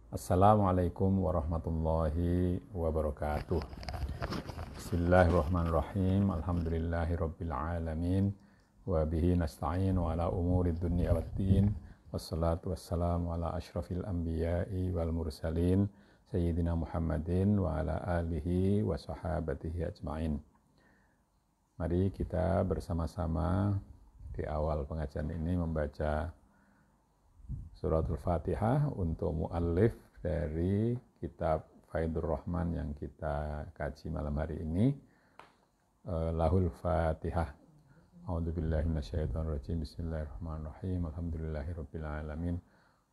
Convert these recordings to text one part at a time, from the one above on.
Assalamualaikum warahmatullahi wabarakatuh. Bismillahirrahmanirrahim. Alhamdulillahirabbil alamin wa bihi nasta'in wa ala umurid dunya waddin. Wassalatu wassalamu ala asyrafil anbiya'i wal mursalin sayyidina Muhammadin wa ala alihi wa sahabatihi ajmain. Mari kita bersama-sama di awal pengajian ini membaca Suratul Fatihah untuk muallif dari kitab Faidur Rahman yang kita kaji malam hari ini, Lahul Fatihah. A'udzubillahi minasyaitonirrajim. Bismillahirrahmanirrahim. Alhamdulillahirabbil alamin.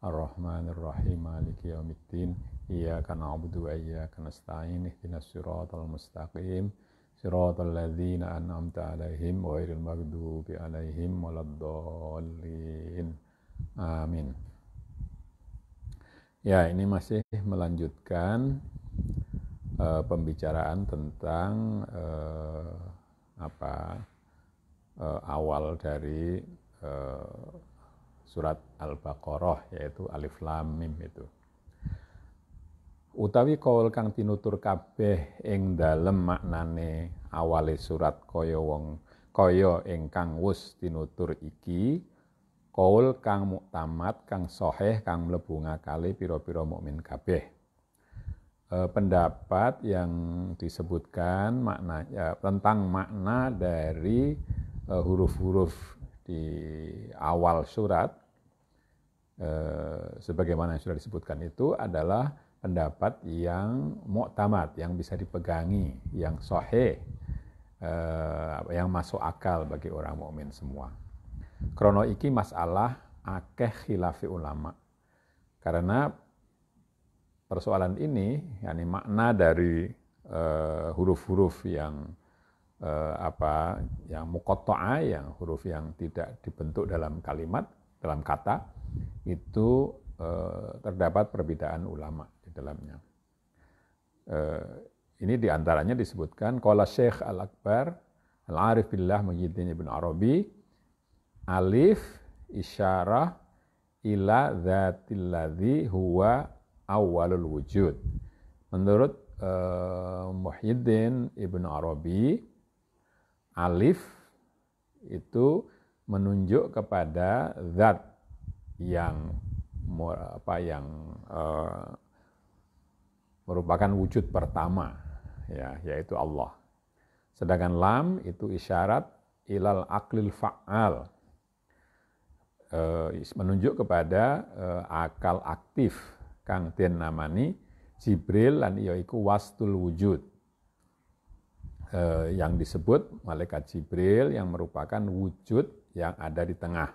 Arrahmanirrahim. Maliki yaumiddin. Iyyaka na'budu wa iyyaka nasta'in. Ihdinas siratal mustaqim. Siratal ladzina an'amta 'alaihim ghairil maghdubi 'alaihim waladdallin. Amin. Ya, ini masih melanjutkan pembicaraan tentang awal dari surat Al-Baqarah, yaitu Alif Lam Mim itu. Utawi kaul kang tinutur kabeh ing dalem maknane awale surat kaya ingkang wus tinutur iki, kaul kang muktamad, kang sahih, kang mlebu ngakale pira-pira mukmin kabeh. Pendapat yang disebutkan tentang makna dari huruf-huruf di awal surat, sebagaimana yang sudah disebutkan itu adalah pendapat yang muktamad, yang bisa dipegangi, yang sahih, yang masuk akal bagi orang mukmin semua. Krono iki masalah akeh khilafi ulama. Karena persoalan ini, yakni makna dari huruf-huruf yang yang muqatta'ah, yang huruf yang tidak dibentuk dalam kalimat, dalam kata, itu terdapat perbedaan ulama di dalamnya. Ini diantaranya disebutkan qala Syekh Al-Akbar Al-Arif Billah Muhyiddin Ibn Arabi, alif isyarah ila dzatilladzi huwa awwalul wujud. Menurut Muhyiddin Ibn Arabi, alif itu menunjuk kepada zat yang merupakan wujud pertama, ya, yaitu Allah. Sedangkan lam itu isyarat ilal aqlil fa'al, menunjuk kepada akal aktif kang den namani Jibril lan iya iku wastul wujud, yang disebut malaikat Jibril yang merupakan wujud yang ada di tengah.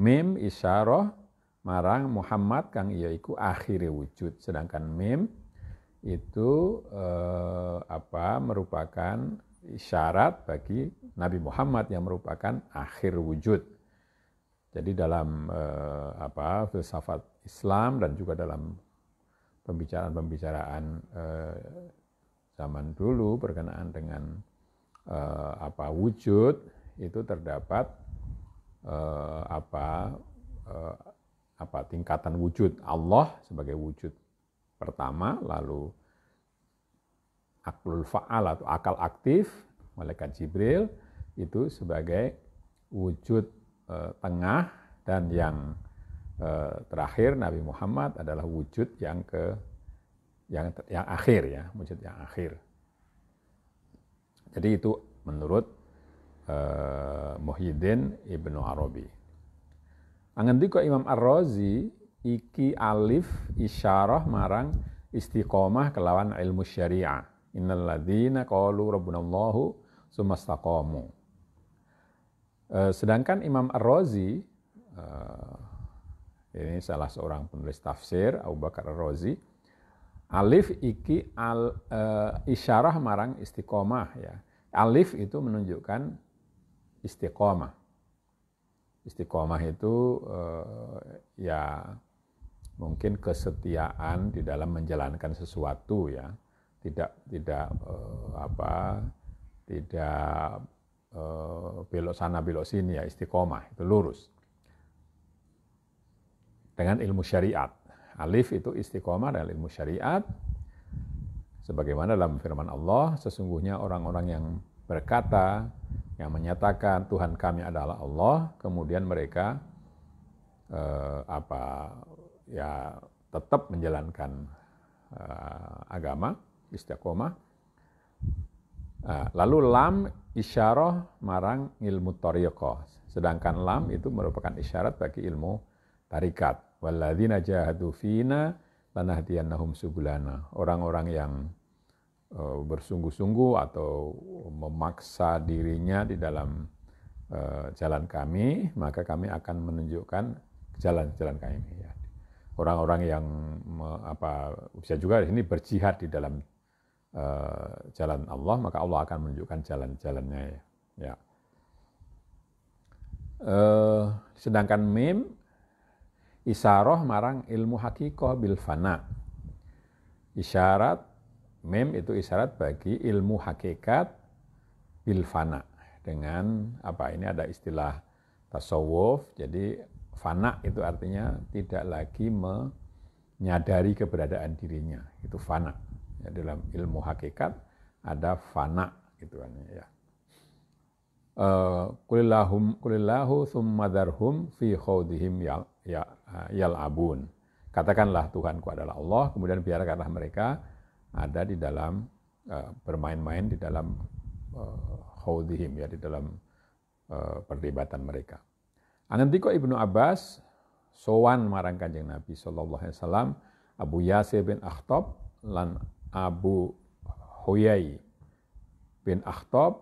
Mim isyarah marang Muhammad kang iya iku akhire wujud, sedangkan mim itu merupakan isyarat bagi Nabi Muhammad yang merupakan akhir wujud. Jadi dalam filsafat Islam dan juga dalam pembicaraan zaman dulu berkenaan dengan wujud, itu terdapat tingkatan wujud Allah sebagai wujud pertama, lalu aklul fa'al atau akal aktif malaikat Jibril itu sebagai wujud tengah, dan yang terakhir Nabi Muhammad adalah wujud yang akhir, ya, wujud yang akhir. Jadi itu menurut Muhyiddin Ibnu Arabi. Angendika Imam Ar-Razi, iki alif isyarah marang istiqomah kelawan ilmu syariah. Innal ladzina qalu rabbunallahu tsumastaqamu. Sedangkan Imam Ar-Razi, ini salah seorang penulis tafsir, Abu Bakar Ar-Razi, alif iki isyarah marang istiqomah, ya. Alif itu menunjukkan istiqomah. Istiqomah itu ya mungkin kesetiaan di dalam menjalankan sesuatu, ya. Tidak belok sana belok sini, ya, istiqomah itu lurus dengan ilmu syariat. Alif itu istiqomah dalam ilmu syariat. Sebagaimana dalam firman Allah, sesungguhnya orang-orang yang berkata, yang menyatakan Tuhan kami adalah Allah, kemudian mereka tetap menjalankan agama, istiqomah. Lalu lam isyarah marang ilmu thariqah. Sedangkan lam itu merupakan isyarat bagi ilmu tarikat. Walladzina jahadu fina lanahdiyannahum subulana. Orang-orang yang bersungguh-sungguh atau memaksa dirinya di dalam jalan kami, maka kami akan menunjukkan jalan-jalan kami. Ya. Orang-orang yang bisa juga di sini berjihad di dalam jalan Allah, maka Allah akan menunjukkan jalan-jalannya. Ya. Sedangkan mim isyarah marang ilmu hakikoh bil fana. Isyarat mim itu isyarat bagi ilmu hakikat bil fana. Dengan ini ada istilah tasawuf. Jadi fana itu artinya tidak lagi menyadari keberadaan dirinya. Itu fana. Ya, dalam ilmu hakikat ada fana gitu kan ya. Qulillahu tsumma dzarhum fi khawdihim yal'abun. Katakanlah Tuhanku adalah Allah, kemudian biarkanlah mereka ada di dalam bermain-main di dalam khawdihim, ya, di dalam perdebatan mereka. Anantiko Ibnu Abbas sowan marang Kanjeng Nabi sallallahu alaihi wasallam Abu Yasir bin Akhtab lan Abu Huyai bin Akhtab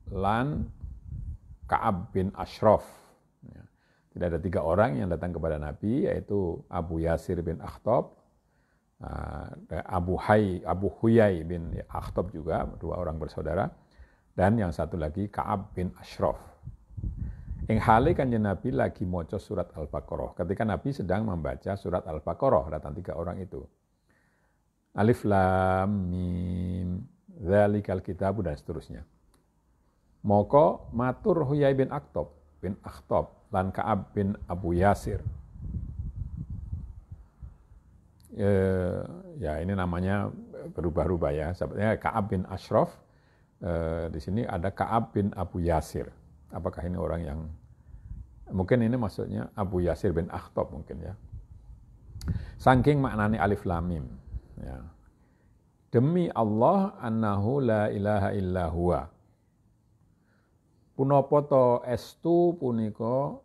lan Ka'ab bin Ashraf. Ya. Tidak ada 3 orang yang datang kepada Nabi, yaitu Abu Yasir bin Akhtab, Abu Huyai bin Akhtab juga, 2 orang bersaudara, dan yang satu lagi Ka'ab bin Ashraf. Ing hale Kanjeng Nabi lagi maca surat Al-Baqarah. Ketika Nabi sedang membaca surat Al-Baqarah, datang 3 orang itu. Alif lam mim dzalikal kitabu dan seterusnya. Moko matur Huyai bin Akhtab lan Ka'ab bin Abu Yasir. Ya ini namanya berubah-ubah ya. Sebenarnya Ka'ab bin Ashraf, di sini ada Ka'ab bin Abu Yasir. Apakah ini orang yang mungkin ini maksudnya Abu Yasir bin Akhtab mungkin ya. Saking maknanya alif lam mim. Ya. Demi Allah annahu la ilaha illa huwa. Punapa to estu punika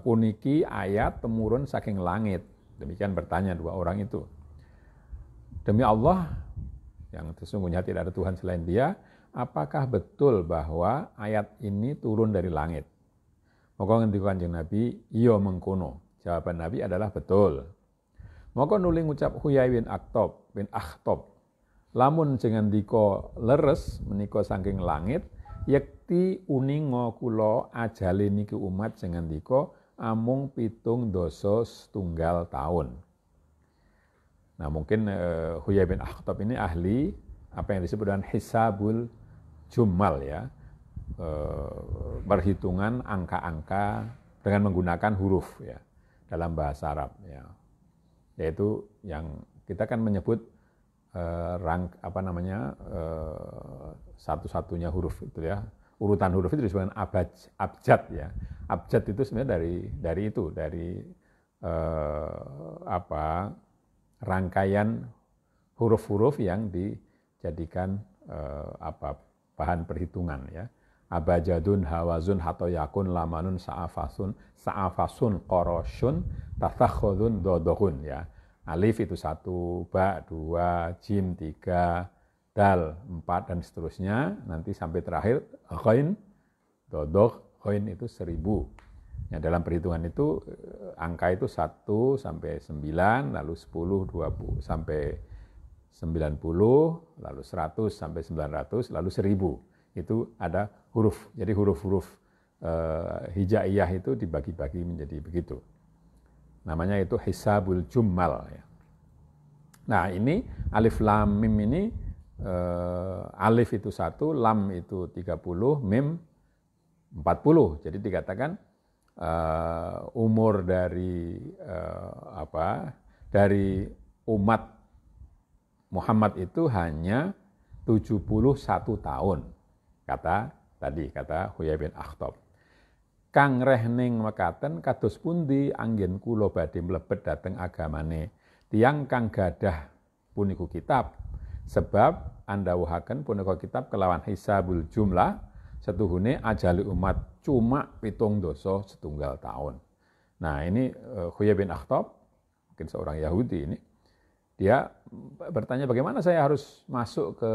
puniki ayat temurun saking langit. Demikian bertanya 2 orang itu. Demi Allah yang sesungguhnya tidak ada Tuhan selain Dia, apakah betul bahwa ayat ini turun dari langit? Maka ngendika Kanjeng Nabi, iya mengkono. Jawaban Nabi adalah betul. Maka nuli ngucap Huyai bin Akhtab. Lamun jengan diko leres menika saking langit, yekti uninga kula ajale niki umat jengan diko amung 7 dasa setunggal tahun. Nah mungkin Huyai bin Akhtab ini ahli apa yang disebut dengan hisabul jummal ya, perhitungan angka-angka dengan menggunakan huruf ya dalam bahasa Arab ya. Yaitu yang kita kan menyebut satu-satunya huruf itu ya, urutan huruf itu disebut abjad ya. Abjad itu sebenarnya dari rangkaian huruf-huruf yang dijadikan bahan perhitungan ya. Abajadun hawazun hatoyakun lamanun sa'afasun qoroshun tathakhudun dodohun ya. Alif itu 1, ba 2, jim 3, dal 4 dan seterusnya. Nanti sampai terakhir ghain, dodoh, ghain itu 1000. Ya, dalam perhitungan itu angka itu 1 sampai 9, lalu 10, 20 sampai 90, lalu 100 sampai 900, lalu 1000. Itu ada huruf. Jadi huruf-huruf hijaiyah itu dibagi-bagi menjadi begitu. Namanya itu hisabul jummal ya. Nah ini alif lam mim ini alif itu 1, lam itu 30, mim 40. Jadi dikatakan umur dari dari umat Muhammad itu hanya 71 tahun. Kata Huyai bin Akhtab. Kang rehning mekaten kados pundi anggen kula badhe mlebet dhateng agamane tiyang kang gadah puniku kitab, sebab andhawuhaken punika kitab kelawan hisabul jumlah setuhune ajali umat cuma 7 setunggal tahun. Nah ini Huyai bin Akhtab, mungkin seorang Yahudi ini, dia bertanya bagaimana saya harus masuk ke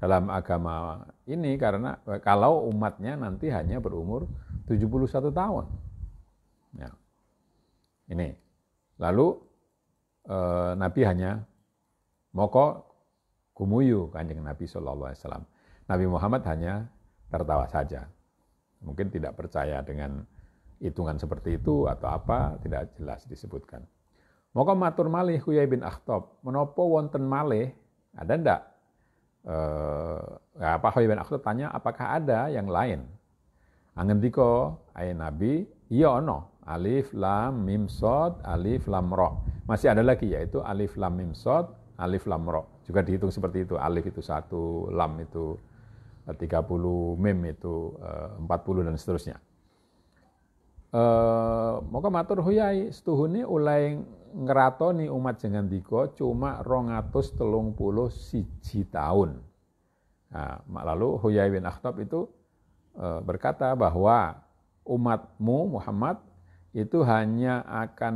dalam agama ini, karena kalau umatnya nanti hanya berumur 71 tahun. Ya. Ini. Lalu Nabi hanya moko gumuyu Kanjeng Nabi SAW. Nabi Muhammad hanya tertawa saja. Mungkin tidak percaya dengan hitungan seperti itu atau apa, tidak jelas disebutkan. Moko matur malih Huyai bin Akhtab, menapa wonten malih, ada ndak? Huyai bin Akhtab tanya, apakah ada yang lain? Angendika ayat Nabi, iya ono, alif lam mim shad alif lam ra. Masih ada lagi, yaitu alif lam mim shad alif lam ra. Juga dihitung seperti itu, alif itu 1, lam itu 30, mim itu 40 dan seterusnya. Maka matur Huyai setuhune ulai ngeratoni umat jenengan dika cuma 231 tahun. Nah, lalu Huyai bin Akhtab itu berkata bahwa umatmu Muhammad itu hanya akan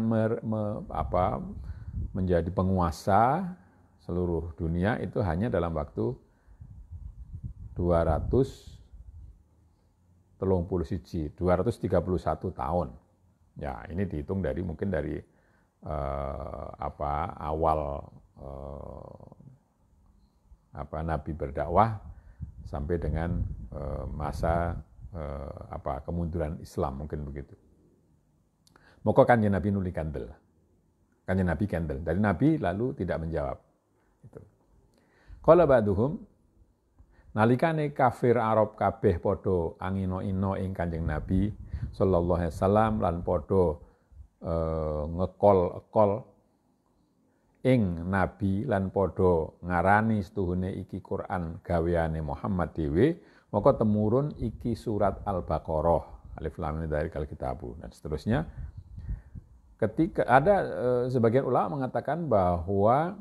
menjadi penguasa seluruh dunia itu hanya dalam waktu 231 tahun. Ya, ini dihitung dari mungkin dari awal Nabi berdakwah sampai dengan masa kemunduran Islam, mungkin begitu. Maka Kanjeng Nabi nuli kandel. Kanjeng Nabi kandel. Dari Nabi lalu tidak menjawab. Itu. Qala ba'duhum, nalikane kafir Arab kabeh padha angino-ino ing Kanjeng Nabi sallallahu alaihi wasallam lan padha ngekol-ekol ing Nabi lan padha ngarani setuhune iki Quran gaweane Muhammad dhewe, maka temurun iki surat Al-Baqarah, alif lam mim dzalikal kitabu dan seterusnya. Ketika ada sebagian ulama mengatakan bahwa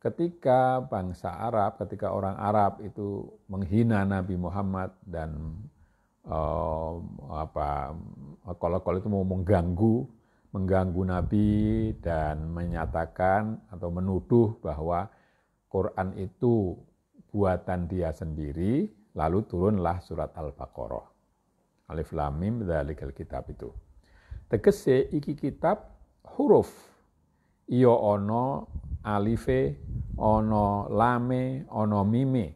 ketika bangsa Arab, ketika orang Arab itu menghina Nabi Muhammad dan kol-kol itu mau mengganggu Nabi dan menyatakan atau menuduh bahwa Quran itu buatan dia sendiri, lalu turunlah surat Al-Baqarah. Alif lam mim dzalikal kitab itu. Tegese iki kitab huruf. Iya ana alife, ana lame, ana mime.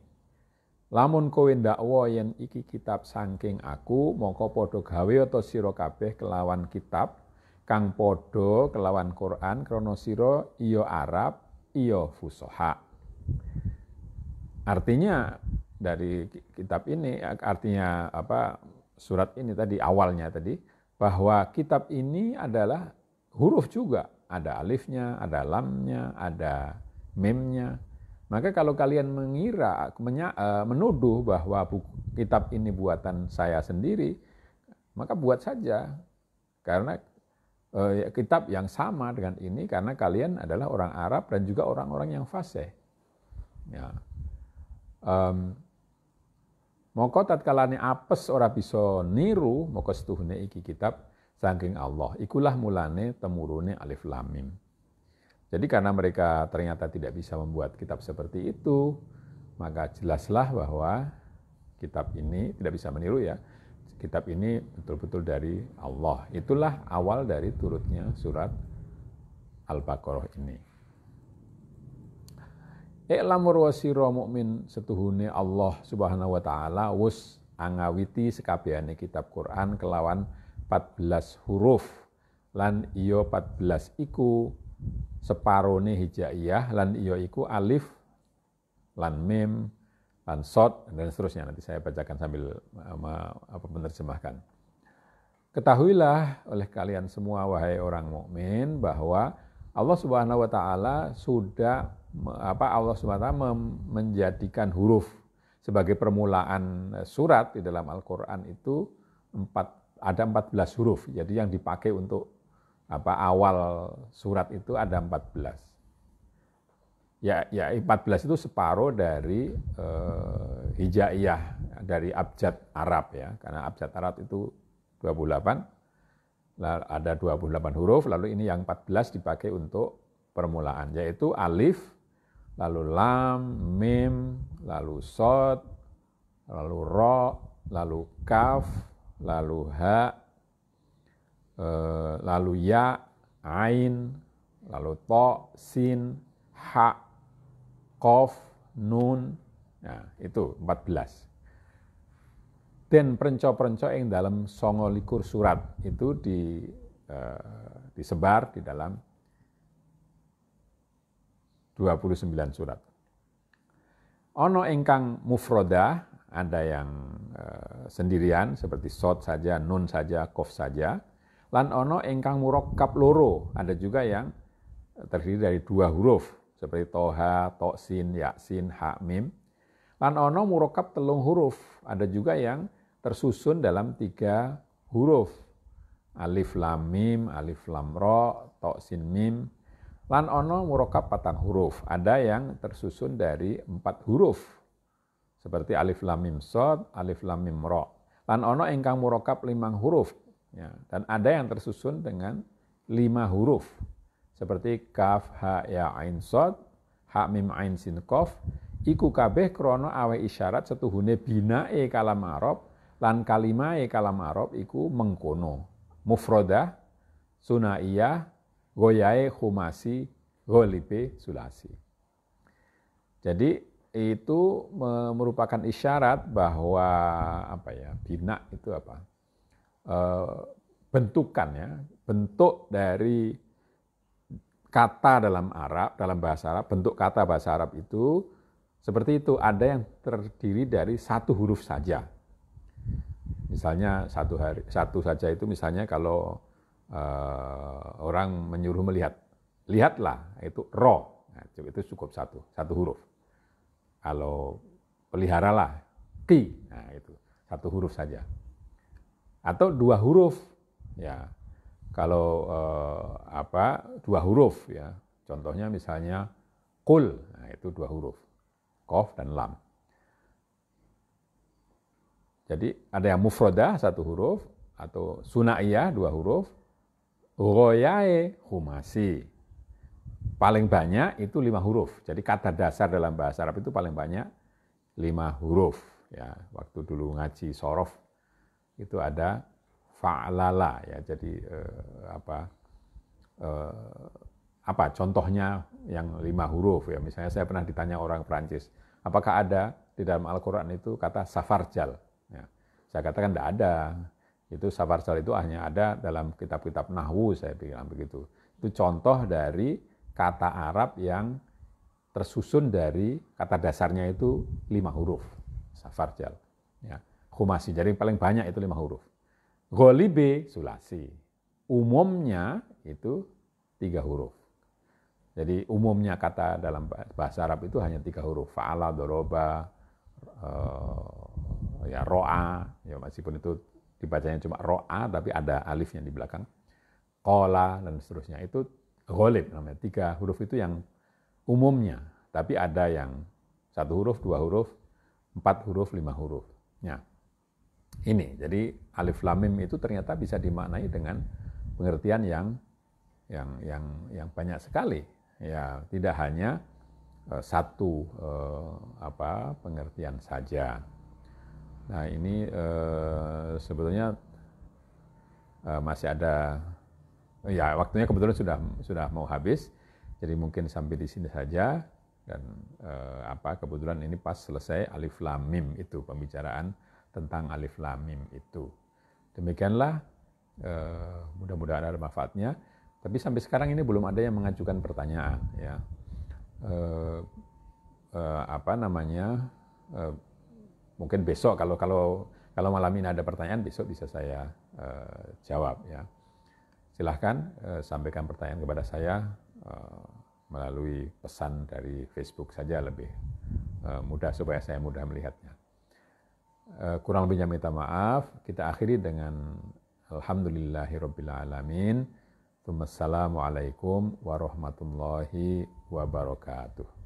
Lamun kowe ndakwa yen iki kitab saking aku, mongko padha gawe ta sira kabeh kelawan kitab kang padha kelawan Quran krana sira iya Arab, iya fusoha. Artinya dari kitab ini, artinya surat ini tadi awalnya tadi, bahwa kitab ini adalah huruf juga. Ada alifnya, ada lamnya, ada mimnya. Maka kalau kalian menuduh bahwa kitab ini buatan saya sendiri, maka buat saja. Karena kitab yang sama dengan ini, karena kalian adalah orang Arab dan juga orang-orang yang fasih. Ya. Moko tatkalane apes ora bisa niru, moko setuhune iki kitab saking Allah. Ikulah mulane temurune alif lam mim. Jadi karena mereka ternyata tidak bisa membuat kitab seperti itu, maka jelaslah bahwa kitab ini tidak bisa meniru ya. Kitab ini betul-betul dari Allah. Itulah awal dari turutnya surat Al-Baqarah ini. I'lamur wa sira mukmin setuhune Allah Subhanahu wa taala wus angawiti sekabehane kitab Quran kelawan 14 huruf lan iya 14 iku separone hijaiyah lan iya iku alif lan mim lan shad dan seterusnya. Nanti saya bacakan sambil menerjemahkan. Ketahuilah oleh kalian semua wahai orang mukmin bahwa Allah Subhanahu wa taala sudah Allah Subhanahu wa taala menjadikan huruf sebagai permulaan surat di dalam Al-Qur'an itu ada 14 huruf. Jadi yang dipakai untuk awal surat itu ada 14. Ya 14 itu separuh dari hijaiyah dari abjad Arab ya. Karena abjad Arab itu 28, ada 28 huruf, lalu ini yang 14 dipakai untuk permulaan, yaitu alif, lalu lam, mim, lalu sod, lalu ro, lalu kaf, lalu ha, lalu ya, ain, lalu to, sin, ha, kof, nun, nah itu 14. Dan perenco-perenco yang dalam 29 surat itu disebar di dalam 29 surat. Ono ingkang mufrodah, ada yang sendirian seperti sod saja, nun saja, kof saja. Lan ono ingkang murokkab loro, ada juga yang terdiri dari 2 huruf seperti toha, toksin, yaksin, ha, mim. Lan ono murokkab 3 huruf, ada juga yang tersusun dalam 3 huruf. Alif lam mim, alif lam ro, to sin mim. Lan ono murokkab 4 huruf. Ada yang tersusun dari 4 huruf. Seperti alif lam mim sod, alif lam mim ro. Lan ono ingkang murokkab 5 huruf. Ya, dan ada yang tersusun dengan 5 huruf. Seperti kaf, ha, ya, ain sod, ha, mim, ain, sin, kof. Iku kabeh krono awe isyarat setuhune binae kalam Arab lan kalimae kalam Arab iku mengkono. Mufrodah, sunaiyah, goyae, khumasi, golibe, sulasi. Jadi itu merupakan isyarat bahwa bina itu bentukan ya, bentuk dari kata dalam Arab, dalam bahasa Arab, bentuk kata bahasa Arab itu seperti itu, ada yang terdiri dari 1 huruf saja. Misalnya satu saja itu misalnya kalau orang menyuruh melihat, lihatlah, itu ro, nah, itu cukup satu huruf. Kalau peliharalah, ki, nah itu 1 huruf saja. Atau 2 huruf, ya. Kalau 2 huruf ya, contohnya misalnya kul, nah itu 2 huruf, kof dan lam. Jadi ada yang mufrodah 1 huruf, atau sunaiyah 2 huruf, ghoyae khumasi. Paling banyak itu 5 huruf. Jadi kata dasar dalam bahasa Arab itu paling banyak 5 huruf. Ya, waktu dulu ngaji sorof itu ada fa'lala ya. Jadi contohnya yang 5 huruf ya. Misalnya saya pernah ditanya orang Perancis, apakah ada di dalam Al-Qur'an itu kata safarjal? Ya, saya katakan tidak ada. Itu safarjal itu hanya ada dalam kitab-kitab nahwu, saya bilang begitu. Itu contoh dari kata Arab yang tersusun dari kata dasarnya itu 5 huruf. Safarjal. Ya. Khumasi, jadi paling banyak itu 5 huruf. Gholibe, sulasi. Umumnya itu 3 huruf. Jadi umumnya kata dalam bahasa Arab itu hanya 3 huruf. Fa'ala, doroba, ya ro'a, ya meskipun itu dibacanya cuma ro'a tapi ada alifnya di belakang, qola dan seterusnya, itu ghalib namanya. 3 huruf itu yang umumnya, tapi ada yang 1 huruf, 2 huruf, 4 huruf, 5 huruf. Ya. Ini, jadi alif lam mim itu ternyata bisa dimaknai dengan pengertian yang banyak sekali. Ya, tidak hanya satu pengertian saja. Nah ini sebetulnya masih ada, ya waktunya kebetulan sudah mau habis, jadi mungkin sampai di sini saja. Dan kebetulan ini pas selesai alif lam mim itu, pembicaraan tentang alif lam mim itu. Demikianlah, mudah-mudahan ada manfaatnya. Tapi sampai sekarang ini belum ada yang mengajukan pertanyaan ya. Mungkin besok kalau malam ini ada pertanyaan, besok bisa saya jawab ya. Silahkan sampaikan pertanyaan kepada saya melalui pesan dari Facebook saja, lebih mudah supaya saya mudah melihatnya. Kurang lebihnya minta maaf. Kita akhiri dengan alhamdulillahirabbil alamin. Wassalamualaikum warahmatullahi wabarakatuh.